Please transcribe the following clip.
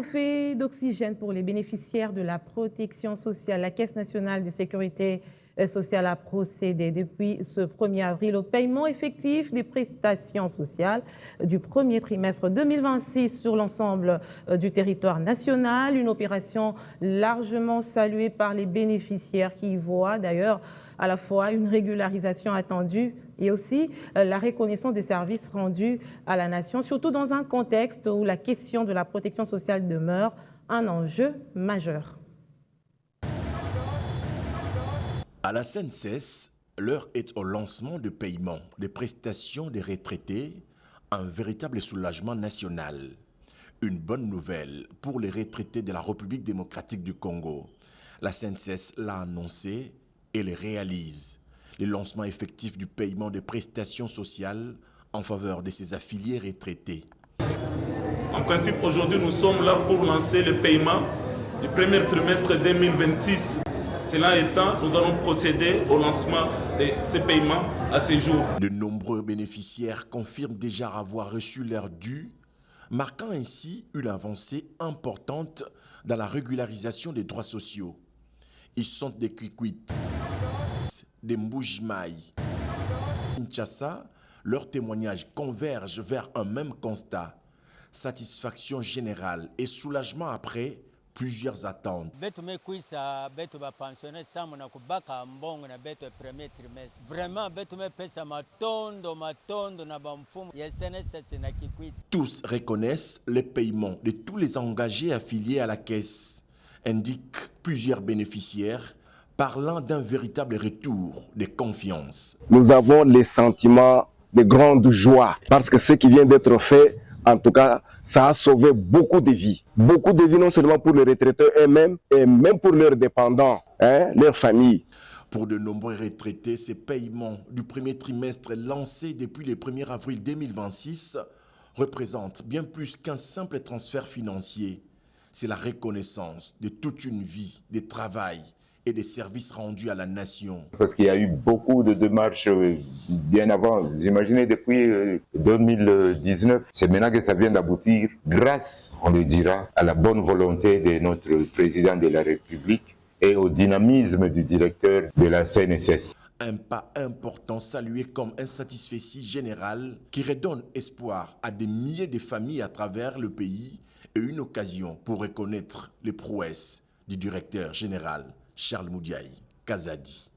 bouffée d'oxygène pour les bénéficiaires de la protection sociale. La Caisse nationale de sécurité sociale a procédé depuis ce 1er avril au paiement effectif des prestations sociales du premier trimestre 2026 sur l'ensemble du territoire national. Une opération largement saluée par les bénéficiaires qui y voient d'ailleurs à la fois une régularisation attendue et aussi la reconnaissance des services rendus à la nation, surtout dans un contexte où la question de la protection sociale demeure un enjeu majeur. À la CNSS, l'heure est au lancement de paiement des prestations des retraités, un véritable soulagement national. Une bonne nouvelle pour les retraités de la République démocratique du Congo. La CNSS l'a annoncé et le réalise. Le lancement effectif du paiement des prestations sociales en faveur de ses affiliés retraités. En principe, aujourd'hui, nous sommes là pour lancer le paiement du premier trimestre 2026. Cela étant, nous allons procéder au lancement de ces paiements à ce jour. De nombreux bénéficiaires confirment déjà avoir reçu leur dû, marquant ainsi une avancée importante dans la régularisation des droits sociaux. Ils sont des Kikwit, des Mbujimaï, Kinshasa. Leurs témoignages convergent vers un même constat. Satisfaction générale et soulagement après plusieurs attentes. Tous reconnaissent les paiements de tous les engagés affiliés à la caisse, indiquent plusieurs bénéficiaires, parlant d'un véritable retour de confiance. Nous avons les sentiments de grande joie parce que ce qui vient d'être fait, en tout cas, ça a sauvé beaucoup de vies. Beaucoup de vies, non seulement pour les retraités eux-mêmes, et même pour leurs dépendants, leurs familles. Pour de nombreux retraités, ces paiements du premier trimestre lancés depuis le 1er avril 2026 représentent bien plus qu'un simple transfert financier. C'est la reconnaissance de toute une vie de travail et des services rendus à la nation. Parce qu'il y a eu beaucoup de démarches bien avant. Vous imaginez, depuis 2019, c'est maintenant que ça vient d'aboutir grâce, on le dira, à la bonne volonté de notre président de la République et au dynamisme du directeur de la CNSS. Un pas important salué comme un satisfecit général qui redonne espoir à des milliers de familles à travers le pays et une occasion pour reconnaître les prouesses du directeur général Charles Moudiaï Kazadi.